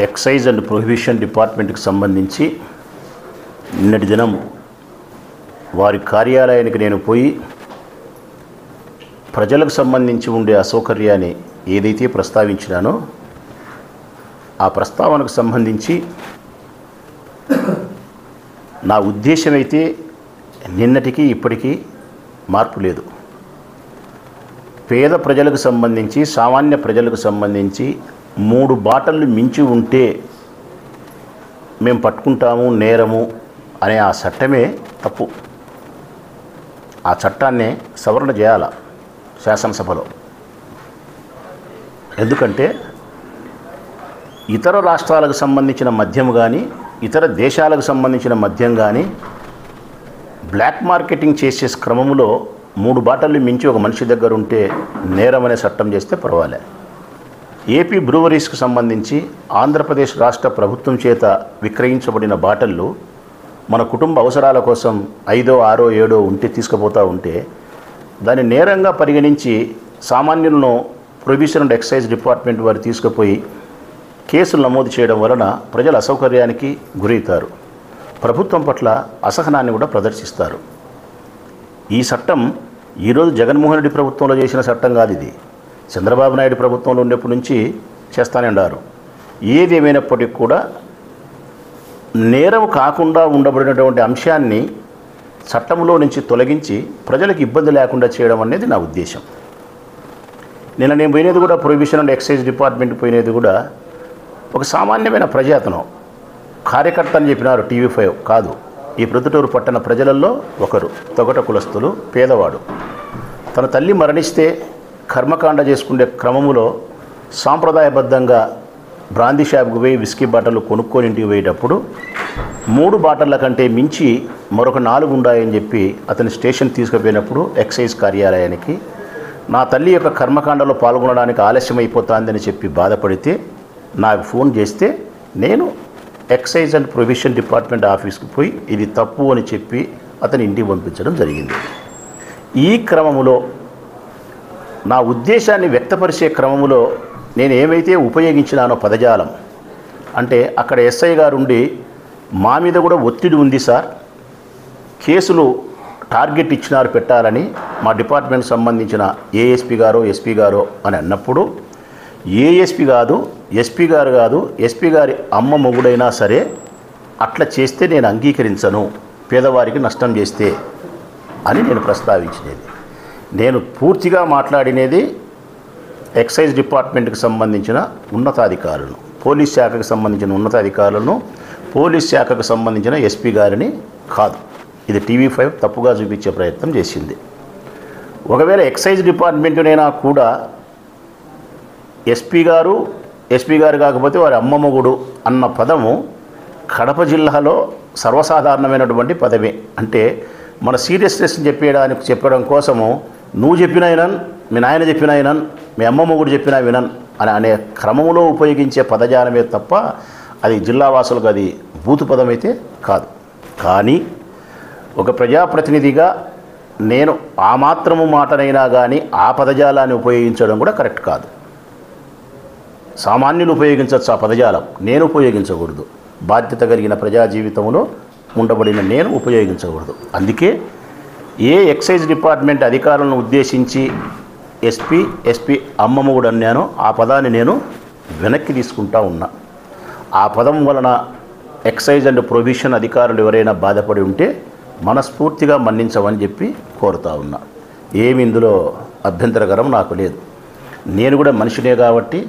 Excise and prohibition డిపార్ట్మెంట్కి సంబంధించి నిన్నటి దినం వారి కార్యాలయానికి నేను పోయి ప్రజలకు సంబంధించి ఉండే అసౌకర్యాన్ని ఏదైతే ప్రస్తావించినానో ఆ ప్రస్తావనకు సంబంధించి నా ఉద్దేశమైతే నిన్నటికి ఇప్పటికీ మార్పు లేదు. పేద ప్రజలకు సంబంధించి, సామాన్య ప్రజలకు సంబంధించి 3 బాటలు మించి ఉంటే మేము పట్టుకుంటాము, నేరము అనే ఆ చట్టమే తప్పు. ఆ చట్టాన్నే సవరణ చేయాల శాసనసభలో. ఎందుకంటే ఇతర రాష్ట్రాలకు సంబంధించిన మద్యం కానీ, ఇతర దేశాలకు సంబంధించిన మద్యం కానీ బ్లాక్ మార్కెటింగ్ చేసే క్రమంలో 3 బాటలు మించి ఒక మనిషి దగ్గర ఉంటే నేరం అనే చట్టం చేస్తే పర్వాలే. ఏపీ బ్రూవరీస్కి సంబంధించి ఆంధ్రప్రదేశ్ రాష్ట్ర ప్రభుత్వం చేత విక్రయించబడిన బాటళ్ళు మన కుటుంబ అవసరాల కోసం 5, 6, 7 ఉంటే తీసుకుపోతూ ఉంటే దాన్ని నేరంగా పరిగణించి సామాన్యులను ప్రొహిబిషన్ అండ్ ఎక్సైజ్ డిపార్ట్మెంట్ వారు తీసుకుపోయి కేసులు నమోదు చేయడం వలన ప్రజల అసౌకర్యానికి గురవుతారు. ప్రభుత్వం పట్ల అసహనాన్ని కూడా ప్రదర్శిస్తారు. ఈ చట్టం ఈరోజు జగన్మోహన్ రెడ్డి ప్రభుత్వంలో చేసిన చట్టం కాదు. ఇది చంద్రబాబు నాయుడు ప్రభుత్వంలో ఉండేప్పటి నుంచి చేస్తానే ఉన్నారు. ఏది ఏమైనప్పటికీ కూడా నేరం కాకుండా ఉండబడినటువంటి అంశాన్ని చట్టంలో నుంచి తొలగించి ప్రజలకు ఇబ్బంది లేకుండా చేయడం అనేది నా ఉద్దేశం. నిన్న నేను పోయినది కూడా ప్రొహిబిషన్ అండ్ ఎక్సైజ్ డిపార్ట్మెంట్ పోయినది కూడా ఒక సామాన్యమైన ప్రజాతనం కార్యకర్త అని చెప్పినారు. TV5 కాదు, ఈ ప్రొద్దుటూరు పట్టణ ప్రజలలో ఒకరు, తొగట కులస్తులు, పేదవాడు. తన తల్లి మరణిస్తే కర్మకాండ చేసుకునే క్రమములో సాంప్రదాయబద్ధంగా బ్రాందీ షాప్కి పోయి విస్కీ బాటలు కొనుక్కొని ఇంటికి పోయేటప్పుడు 3 బాటల కంటే మించి మరొక 4 ఉన్నాయని చెప్పి అతని స్టేషన్ తీసుకుపోయినప్పుడు ఎక్సైజ్ కార్యాలయానికి నా తల్లి యొక్క కర్మకాండలో పాల్గొనడానికి ఆలస్యం అయిపోతుందని చెప్పి బాధపడితే నాకు ఫోన్ చేస్తే నేను ఎక్సైజ్ అండ్ ప్రొహిబిషన్ డిపార్ట్మెంట్ ఆఫీస్కి పోయి ఇది తప్పు అని చెప్పి అతని ఇంటికి పంపించడం జరిగింది. ఈ క్రమములో నా ఉద్దేశాన్ని వ్యక్తపరిచే క్రమములో నేను ఏమైతే ఉపయోగించినానో పదజాలం అంటే అక్కడ ఎస్ఐ గారు ఉండి మా మీద కూడా ఒత్తిడి ఉంది సార్, కేసులు టార్గెట్ ఇచ్చినారు పెట్టాలని మా డిపార్ట్మెంట్ సంబంధించిన ఏఎస్పీ గారో ఎస్పీ గారో అని అన్నప్పుడు ఏఎస్పీ కాదు, ఎస్పీ గారు కాదు, ఎస్పీ గారి అమ్మ మొగుడైనా సరే అట్లా చేస్తే నేను అంగీకరించను, పేదవారికి నష్టం చేస్తే అని నేను ప్రస్తావించినది. నేను పూర్తిగా మాట్లాడినది ఎక్సైజ్ డిపార్ట్మెంట్కి సంబంధించిన ఉన్నతాధికారులను, పోలీస్ శాఖకు సంబంధించిన ఉన్నతాధికారులను, పోలీస్ శాఖకు సంబంధించిన ఎస్పీ గారిని కాదు. ఇది TV5 తప్పుగా చూపించే ప్రయత్నం చేసింది. ఒకవేళ ఎక్సైజ్ డిపార్ట్మెంటునైనా కూడా ఎస్పీ గారు కాకపోతే వారి అమ్మ మొగుడు అన్న పదము కడప జిల్లాలో సర్వసాధారణమైనటువంటి పదమే. అంటే మన సీరియస్నెస్ చెప్పడం కోసము నువ్వు చెప్పినా వినన్, మీ నాయన చెప్పినా వినన్, మీ అమ్మ మొగుడు చెప్పినా వినన్ అని అనే క్రమంలో ఉపయోగించే పదజాలమే తప్ప అది జిల్లావాసులకు అది బూతు పదం అయితే కాదు. కానీ ఒక ప్రజాప్రతినిధిగా నేను ఆ మాత్రము మాటనైనా కానీ ఆ పదజాలాన్ని ఉపయోగించడం కూడా కరెక్ట్ కాదు. సామాన్యులు ఉపయోగించవచ్చు ఆ పదజాలం, నేను ఉపయోగించకూడదు. బాధ్యత కలిగిన ప్రజా జీవితంలో ఉండబడిన నేను ఉపయోగించకూడదు. అందుకే ఏ ఎక్సైజ్ డిపార్ట్మెంట్ అధికారులను ఉద్దేశించి ఎస్పీ అమ్మమ్మ కూడా అన్నానో ఆ పదాన్ని నేను వెనక్కి తీసుకుంటా ఉన్నా. ఆ పదం వలన ఎక్సైజ్ అండ్ ప్రొహిబిషన్ అధికారులు ఎవరైనా బాధపడి ఉంటే మనస్ఫూర్తిగా మన్నించమని చెప్పి కోరుతా ఉన్నా. ఏమి ఇందులో అభ్యంతరకరం నాకు లేదు. నేను కూడా మనిషినే కాబట్టి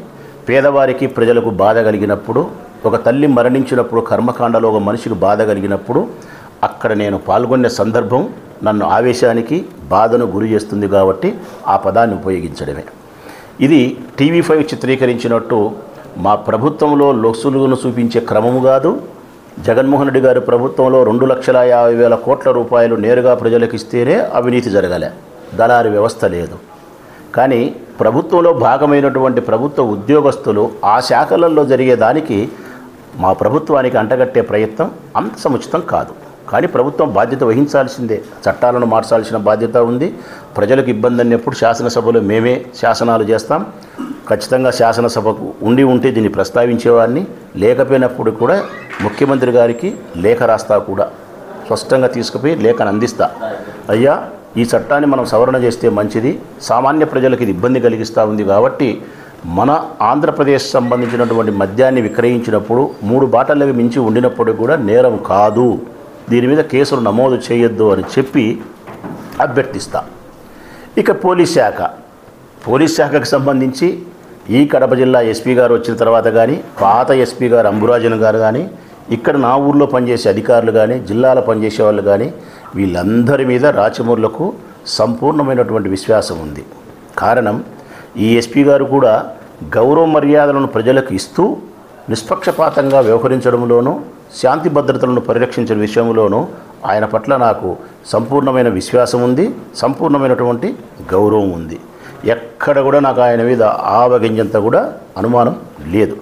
పేదవారికి ప్రజలకు బాధ కలిగినప్పుడు, ఒక తల్లి మరణించినప్పుడు కర్మకాండలో ఒక మనిషికి బాధ కలిగినప్పుడు అక్కడ నేను పాల్గొనే సందర్భం నన్ను ఆవేశానికి, బాధను గురి చేస్తుంది కాబట్టి ఆ పదాన్ని ఉపయోగించడమే. ఇది TV5 చిత్రీకరించినట్టు మా ప్రభుత్వంలో లొసులును చూపించే క్రమము కాదు. జగన్మోహన్ రెడ్డి గారి ప్రభుత్వంలో 2,50,000 కోట్ల రూపాయలు నేరుగా ప్రజలకు ఇస్తేనే అవినీతి జరగలే, దళారీ వ్యవస్థ లేదు. కానీ ప్రభుత్వంలో భాగమైనటువంటి ప్రభుత్వ ఉద్యోగస్తులు ఆ శాఖలలో జరిగేదానికి మా ప్రభుత్వానికి అంటగట్టే ప్రయత్నం అంత సముచితం కాదు. కానీ ప్రభుత్వం బాధ్యత వహించాల్సిందే. చట్టాలను మార్చాల్సిన బాధ్యత ఉంది. ప్రజలకు ఇబ్బంది అన్నప్పుడు శాసనసభలో మేమే శాసనాలు చేస్తాం. ఖచ్చితంగా శాసనసభకు ఉంటే దీన్ని ప్రస్తావించేవాడిని, లేకపోయినప్పుడు కూడా ముఖ్యమంత్రి గారికి లేఖ రాస్తా, కూడా స్పష్టంగా తీసుకుపోయి లేఖను అందిస్తా. అయ్యా, ఈ చట్టాన్ని మనం సవరణ చేస్తే మంచిది, సామాన్య ప్రజలకు ఇది ఇబ్బంది కలిగిస్తూ ఉంది కాబట్టి మన ఆంధ్రప్రదేశ్ సంబంధించినటువంటి మద్యాన్ని విక్రయించినప్పుడు 3 బాటలకు మించి ఉండినప్పుడు కూడా నేరం కాదు, దీని మీద కేసులు నమోదు చేయొద్దు అని చెప్పి అభ్యర్థిస్తా. ఇక పోలీస్ శాఖకు సంబంధించి ఈ కడప జిల్లా ఎస్పీ గారు వచ్చిన తర్వాత కానీ, పాత ఎస్పీ గారు అంబురాజన్ గారు కానీ, ఇక్కడ నా ఊర్లో పనిచేసే అధికారులు కానీ, జిల్లాలో పనిచేసే వాళ్ళు కానీ, వీళ్ళందరి మీద రాచమూర్లకు సంపూర్ణమైనటువంటి విశ్వాసం ఉంది. కారణం, ఈ ఎస్పీ గారు కూడా గౌరవ మర్యాదలను ప్రజలకు ఇస్తూ నిష్పక్షపాతంగా వ్యవహరించడంలోనూ, శాంతి భద్రతలను పరిరక్షించే విషయంలోనూ ఆయన పట్ల నాకు సంపూర్ణమైన విశ్వాసం ఉంది, సంపూర్ణమైనటువంటి గౌరవం ఉంది. ఎక్కడ కూడా నాకు ఆయన మీద ఆవగింజంత కూడా అనుమానం లేదు.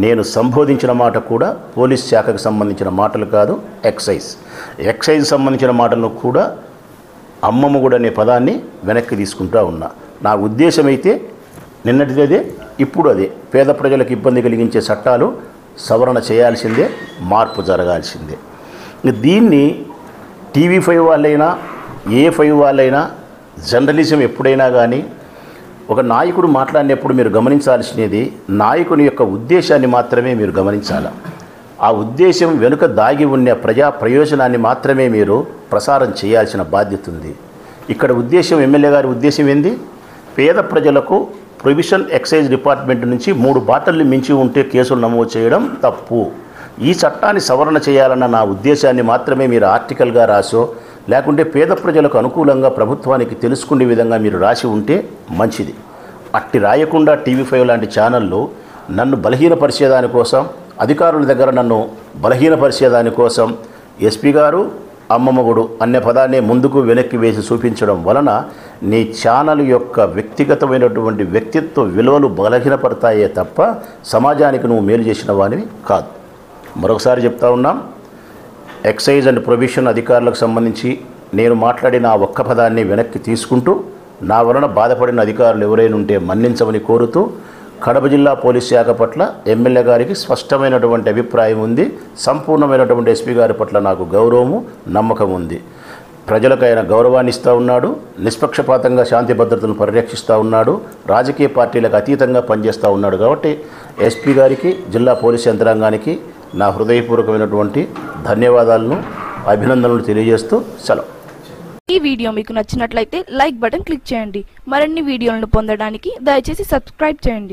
నేను సంబోధించిన మాట కూడా పోలీస్ శాఖకు సంబంధించిన మాటలు కాదు, ఎక్సైజ్ సంబంధించిన మాటలను కూడా అమ్మమ్మగుడు అనే పదాన్ని వెనక్కి తీసుకుంటా ఉన్నా. నా ఉద్దేశం అయితే నిన్నటిదే ఇప్పుడు అదే, పేద ప్రజలకు ఇబ్బంది కలిగించే చట్టాలు సవరణ చేయాల్సిందే, మార్పు జరగాల్సిందే. దీన్ని TV5 వాళ్ళైనా A5 వాళ్ళైనా జర్నలిజం ఎప్పుడైనా కానీ ఒక నాయకుడు మాట్లాడినప్పుడు మీరు గమనించాల్సినది నాయకుని యొక్క ఉద్దేశాన్ని మాత్రమే మీరు గమనించాలి. ఆ ఉద్దేశం వెనుక దాగి ఉన్న ప్రజా ప్రయోజనాన్ని మాత్రమే మీరు ప్రసారం చేయాల్సిన బాధ్యత ఉంది. ఇక్కడ ఉద్దేశం, ఎమ్మెల్యే గారి ఉద్దేశం ఏంది? పేద ప్రజలకు ప్రొవిషన్ ఎక్సైజ్ డిపార్ట్మెంట్ నుంచి 3 బాటలు మించి ఉంటే కేసులు నమోదు చేయడం తప్పు. ఈ చట్టాన్ని సవరణ చేయాలన్న నా ఉద్దేశాన్ని మాత్రమే మీరు ఆర్టికల్గా రాసో, లేకుంటే పేద ప్రజలకు అనుకూలంగా ప్రభుత్వానికి తెలుసుకునే విధంగా మీరు రాసి ఉంటే మంచిది. అట్టి రాయకుండా TV5 లాంటి ఛానళ్ళు నన్ను బలహీనపరిచేదాని కోసం, అధికారుల దగ్గర నన్ను బలహీనపరిచేదాని కోసం ఎస్పీ గారు అమ్మమ్మగుడు అనే పదాన్ని ముందుకు వెనక్కి వేసి చూపించడం వలన నీ ఛానల్ యొక్క వ్యక్తిగతమైనటువంటి వ్యక్తిత్వ విలువలు బలహీనపడతాయే తప్ప సమాజానికి నువ్వు మేలు చేసిన వానివి కాదు. మరొకసారి చెప్తా ఉన్నాం, ఎక్సైజ్ అండ్ ప్రొవిషన్ అధికారులకు సంబంధించి నేను మాట్లాడిన ఆ ఒక్క పదాన్ని వెనక్కి తీసుకుంటూ, నా వలన బాధపడిన అధికారులు ఎవరైనా ఉంటే మన్నించమని కోరుతూ, కడప జిల్లా పోలీస్ శాఖ పట్ల ఎమ్మెల్యే గారికి స్పష్టమైనటువంటి అభిప్రాయం ఉంది, సంపూర్ణమైనటువంటి ఎస్పీ గారి పట్ల నాకు గౌరవము, నమ్మకం ఉంది. ప్రజలకు ఆయన గౌరవాన్ని ఇస్తూ ఉన్నాడు, నిష్పక్షపాతంగా శాంతి భద్రతలను పరిరక్షిస్తూ ఉన్నాడు, రాజకీయ పార్టీలకు అతీతంగా పనిచేస్తూ ఉన్నాడు. కాబట్టి ఎస్పీ గారికి, జిల్లా పోలీస్ యంత్రాంగానికి నా హృదయపూర్వకమైనటువంటి ధన్యవాదాలను, అభినందనలు తెలియజేస్తూ సెలవు. ఈ వీడియో మీకు నచ్చినట్లయితే లైక్ బటన్ క్లిక్ చేయండి. మరిన్ని వీడియోలను పొందడానికి దయచేసి సబ్స్క్రైబ్ చేయండి.